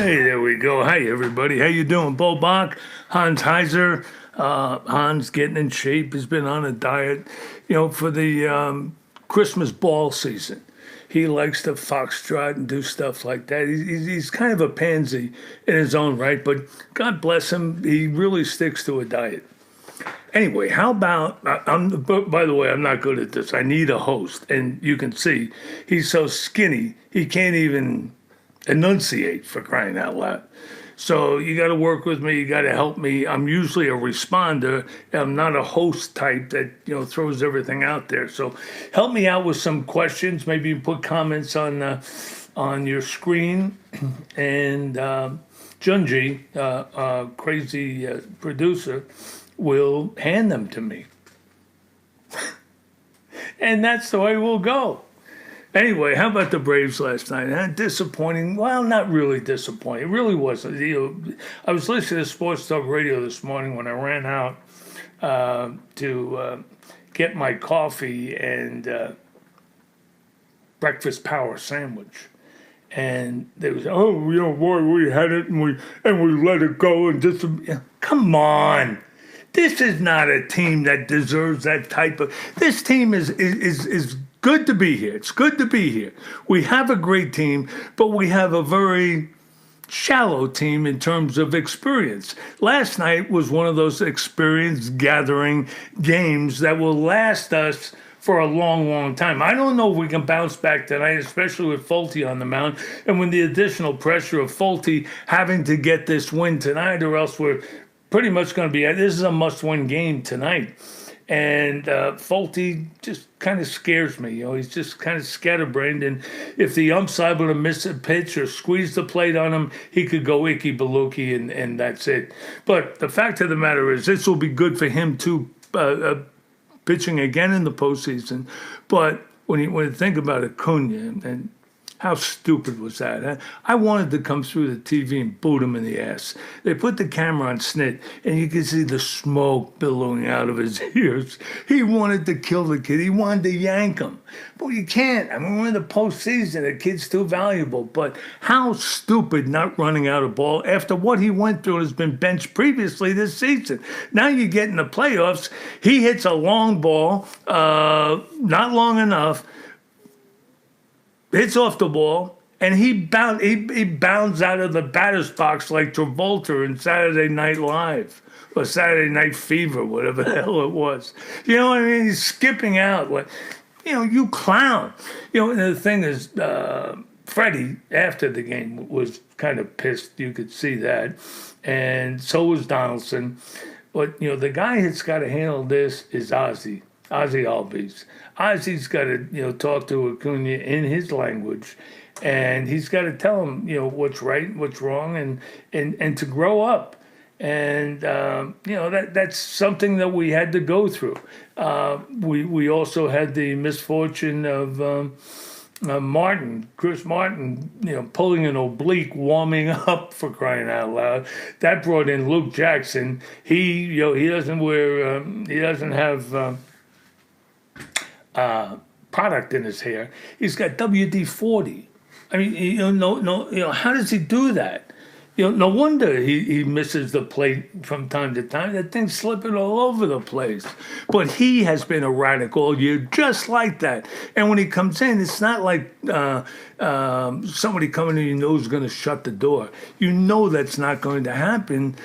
Hey, there we go. Hi, everybody. How you doing? Beau Bock, Hans Heiserer. Hans getting in shape. He's been on a diet, for the Christmas ball season. He likes to foxtrot and do stuff like that. He's kind of a pansy in his own right, but God bless him, he really sticks to a diet. Anyway, how about, by the way, I'm not good at this. I need a host, and you can see he's so skinny, he can't even enunciate, for crying out loud. So you got to work with me. You got to help me. I'm usually a responder. I'm not a host type that throws everything out there. So help me out with some questions. Maybe you put comments on your screen, and Junji, crazy producer, will hand them to me, and that's the way we'll go. Anyway, how about the Braves last night? Disappointing. Well, not really disappointing. It really wasn't. I was listening to Sports Talk Radio this morning when I ran out to get my coffee and breakfast power sandwich. And they was, boy, we had it and we let it go and just come on. This is not a team that deserves that type of. This team is good to be here. It's good to be here. We have a great team, but we have a very shallow team in terms of experience. Last night was one of those experience gathering games that will last us for a long, long time. I don't know if we can bounce back tonight, especially with Fulte on the mound, and with the additional pressure of Fulte having to get this win tonight, or else we're pretty much going to be. This is a must-win game tonight. And Fulte just kind of scares me. He's just kind of scatterbrained. And if the ump's able to miss a pitch or squeeze the plate on him, he could go icky baluki, and that's it. But the fact of the matter is, this will be good for him too, pitching again in the postseason. But when you think about Acuna, and how stupid was that? Huh? I wanted to come through the TV and boot him in the ass. They put the camera on Snit, and you could see the smoke billowing out of his ears. He wanted to kill the kid. He wanted to yank him. But you can't. I mean, we're in the postseason. The kid's too valuable. But how stupid not running out of ball after what he went through and has been benched previously this season. Now you get in the playoffs. He hits a long ball, not long enough, hits off the ball, and he bounds out of the batter's box like Travolta in Saturday Night Live or Saturday Night Fever, whatever the hell it was. You know what I mean? He's skipping out. Like, you clown. And the thing is, Freddie, after the game, was kind of pissed. You could see that. And so was Donaldson. But, the guy that's got to handle this is Ozzie Albies. Ozzie's got to, talk to Acuna in his language, and he's got to tell him, what's right, what's wrong, and to grow up. And that's something that we had to go through. We also had the misfortune of Chris Martin, pulling an oblique, warming up, for crying out loud. That brought in Luke Jackson. He doesn't wear, he doesn't have product in his hair. He's got WD-40. I mean, how does he do that? No wonder he misses the plate from time to time. That thing's slipping all over the place. But he has been erratic all year, just like that. And when he comes in, it's not like somebody coming in you know is going to shut the door. You know that's not going to happen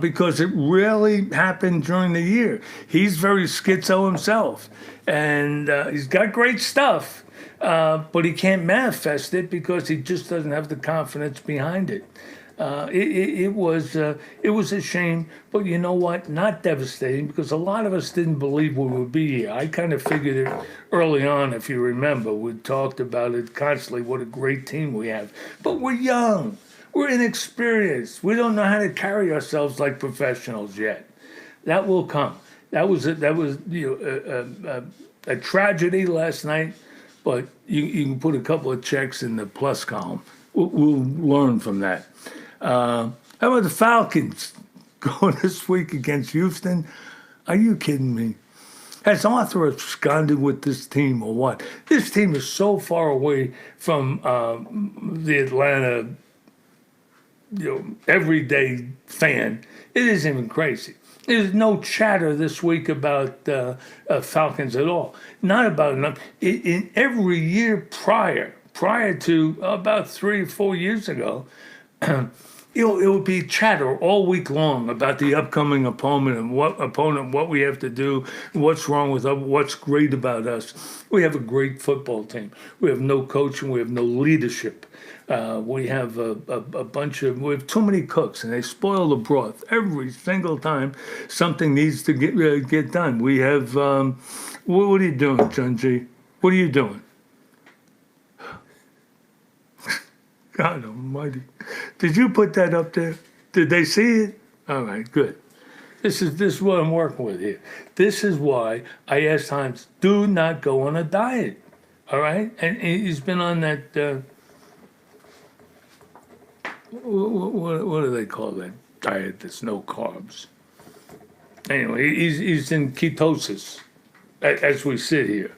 because it rarely happened during the year. He's very schizo himself. And he's got great stuff, but he can't manifest it because he just doesn't have the confidence behind it. It was a shame, but you know what? Not devastating, because a lot of us didn't believe we would be here. I kind of figured it early on, if you remember. We talked about it constantly, what a great team we have. But we're young. We're inexperienced. We don't know how to carry ourselves like professionals yet. That will come. That was a tragedy last night, but you can put a couple of checks in the plus column. We'll learn from that. How about the Falcons going this week against Houston? Are you kidding me? Has Arthur absconded with this team or what? This team is so far away from the Atlanta everyday fan, it isn't even crazy. There's no chatter this week about Falcons at all. Not about enough. In every year prior to about 3 or 4 years ago, it would be chatter all week long about the upcoming opponent and what we have to do, what's wrong with us, what's great about us. We have a great football team. We have no coaching. We have no leadership. We have we have too many cooks, and they spoil the broth every single time something needs to get done. We have, what are you doing, Junji? What are you doing? God almighty. Did you put that up there? Did they see it? All right, good. This is what I'm working with here. This is why I asked Hans, do not go on a diet. All right? And he's been on that, what do they call that diet that's no carbs? Anyway, he's in ketosis as we sit here.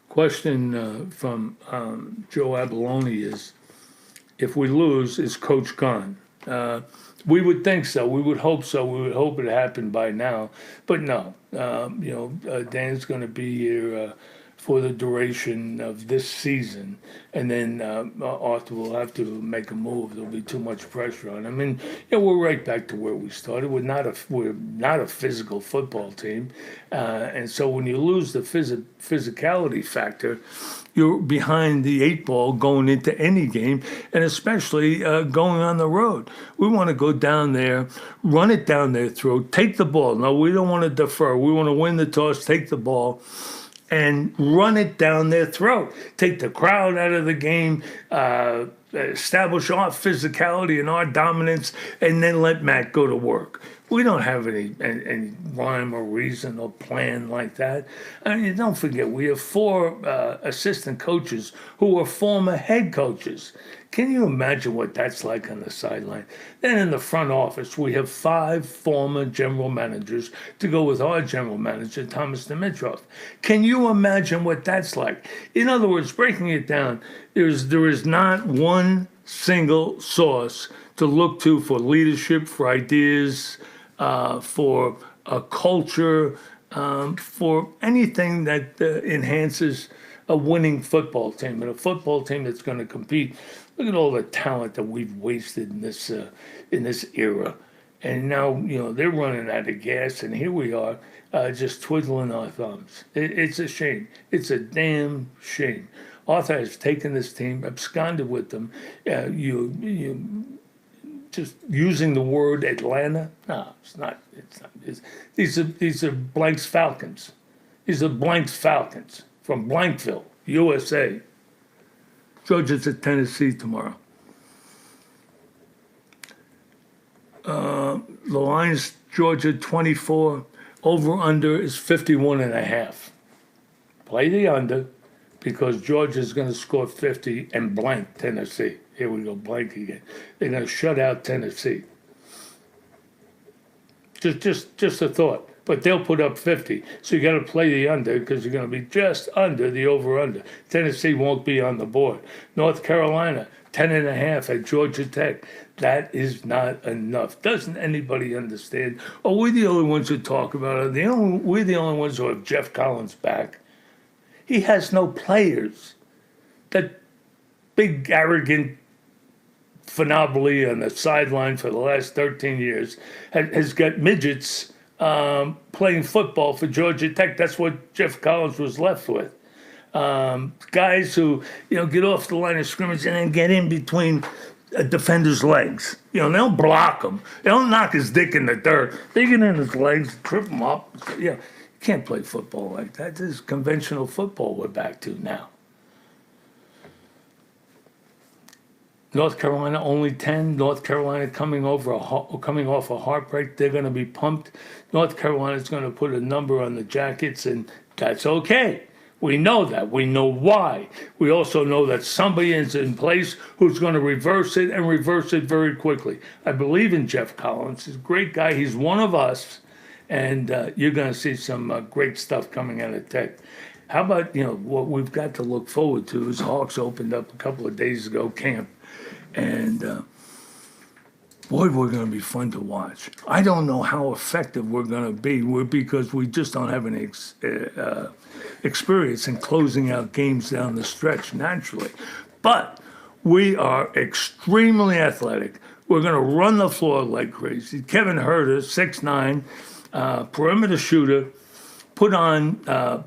Question from Joe Abalone is, if we lose, is Coach gone? We would think so. We would hope so. We would hope it happened by now. But no, Dan's going to be here for the duration of this season. And then Arthur will have to make a move. There'll be too much pressure on him. And we're right back to where we started. We're not a physical football team. And so when you lose the physicality factor, you're behind the 8 ball going into any game, and especially going on the road. We want to go down there, run it down their throat, take the ball. No, we don't want to defer. We want to win the toss, take the ball, and run it down their throat. Take the crowd out of the game, establish our physicality and our dominance, and then let Matt go to work. We don't have any rhyme or reason or plan like that. I mean, don't forget, we have 4 assistant coaches who are former head coaches. Can you imagine what that's like on the sideline? Then in the front office, we have 5 former general managers to go with our general manager, Thomas Dimitrov. Can you imagine what that's like? In other words, breaking it down, there is not one single source to look to for leadership, for ideas, for a culture, for anything that enhances a winning football team, and a football team that's going to compete. Look at all the talent that we've wasted in this era, and now they're running out of gas, and here we are just twiddling our thumbs. It's a shame. It's a damn shame. Arthur has taken this team, absconded with them. You just using the word Atlanta? No, it's not. These are Blank's Falcons. These are Blank's Falcons from Blankville, USA. Georgia's at Tennessee tomorrow. The line's Georgia 24. Over-under is 51.5. Play the under because Georgia's going to score 50 and blank Tennessee. Here we go, blank again. They're going to shut out Tennessee. Just a thought. But they'll put up 50. So you got to play the under because you're going to be just under the over-under. Tennessee won't be on the board. North Carolina, 10.5 at Georgia Tech. That is not enough. Doesn't anybody understand? Are we the only ones who talk about it? We're the only ones who have Jeff Collins back. He has no players. That big, arrogant Finobly on the sideline for the last 13 years has got midgets playing football for Georgia Tech. That's what Jeff Collins was left with. Guys who, get off the line of scrimmage and then get in between a defender's legs. They'll block him. They don't knock his dick in the dirt. They get in his legs, trip him up. You can't play football like that. This is conventional football we're back to now. North Carolina only 10. North Carolina coming off a heartbreak. They're going to be pumped. North Carolina's going to put a number on the jackets, and that's okay. We know that. We know why. We also know that somebody is in place who's going to reverse it and reverse it very quickly. I believe in Jeff Collins. He's a great guy. He's one of us. and you're going to see some great stuff coming out of Tech. How about, what we've got to look forward to is Hawks opened up a couple of days ago camp, and boy, we're going to be fun to watch. I don't know how effective we're going to be because we just don't have any experience in closing out games down the stretch naturally. But we are extremely athletic. We're going to run the floor like crazy. Kevin Herter, 6'9", perimeter shooter, put on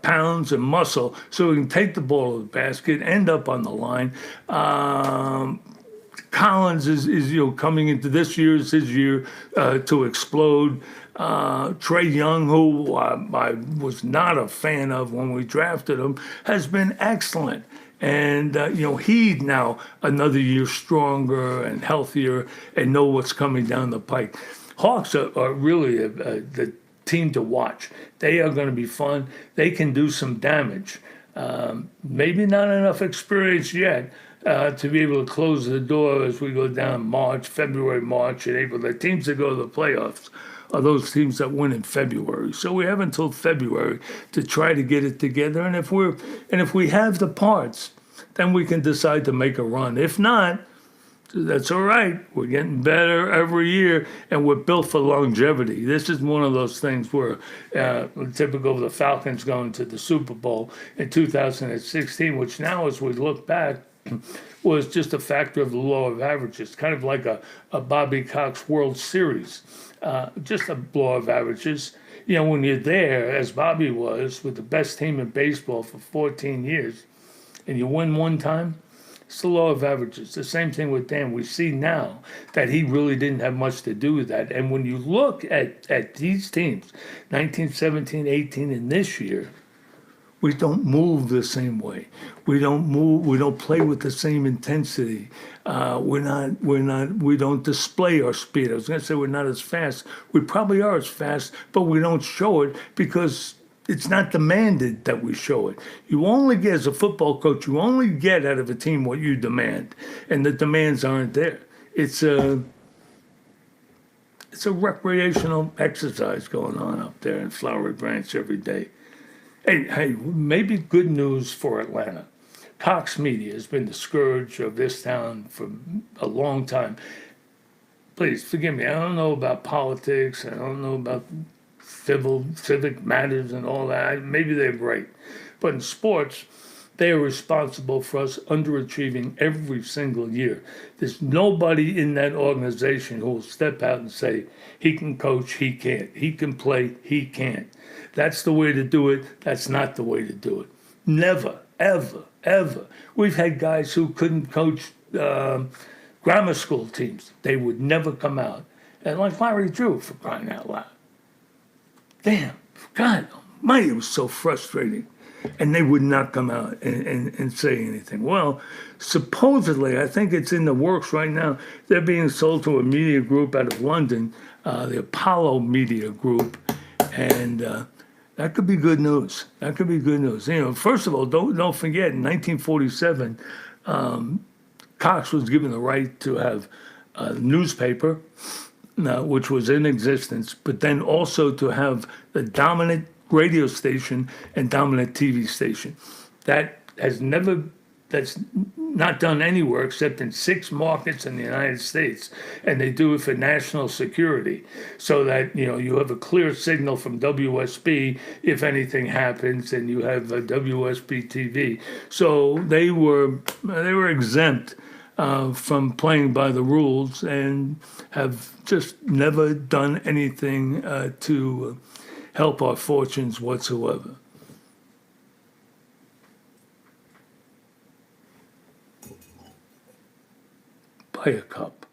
pounds and muscle so we can take the ball to the basket, end up on the line. Collins is coming into this year is his year to explode. Trae Young, who I was not a fan of when we drafted him, has been excellent. And, he's now another year stronger and healthier and know what's coming down the pike. Hawks are really the team to watch. They are going to be fun. They can do some damage. Maybe not enough experience yet to be able to close the door as we go down February, March, and April. The teams that go to the playoffs are those teams that win in February. So we have until February to try to get it together. And if we have the parts, then we can decide to make a run. If not, that's all right. We're getting better every year, and we're built for longevity. This is one of those things where, typical of the Falcons going to the Super Bowl in 2016, which now, as we look back, was just a factor of the law of averages, kind of like a Bobby Cox World Series, just a law of averages. When you're there, as Bobby was, with the best team in baseball for 14 years, and you win one time, it's the law of averages. The same thing with Dan. We see now that he really didn't have much to do with that. And when you look at these teams, 19, 17, 18, and this year, we don't move the same way. We don't move. We don't play with the same intensity. We don't display our speed. I was going to say we're not as fast. We probably are as fast, but we don't show it because it's not demanded that we show it. You only get, as a football coach, you only get out of a team what you demand, and the demands aren't there. It's a recreational exercise going on up there in Flowery Branch every day. Hey, maybe good news for Atlanta. Cox Media has been the scourge of this town for a long time. Please forgive me. I don't know about politics. I don't know about civic matters and all that. Maybe they're great. But in sports, they are responsible for us underachieving every single year. There's nobody in that organization who will step out and say, he can coach, he can't. He can play, he can't. That's the way to do it. That's not the way to do it. Never, ever, ever. We've had guys who couldn't coach grammar school teams. They would never come out. And like Larry Drew, for crying out loud. Damn, God almighty, it was so frustrating. And they would not come out and say anything. Well, supposedly, I think it's in the works right now. They're being sold to a media group out of London, the Apollo Media Group. And that could be good news. That could be good news. First of all, don't forget, in 1947, Cox was given the right to have a newspaper, which was in existence, but then also to have the dominant radio station and dominant TV station. That's not done anywhere except in 6 markets in the United States, and they do it for national security, so that you have a clear signal from WSB if anything happens, and you have a WSB TV. So they were exempt from playing by the rules and have just never done anything to help our fortunes whatsoever. Buy a cup.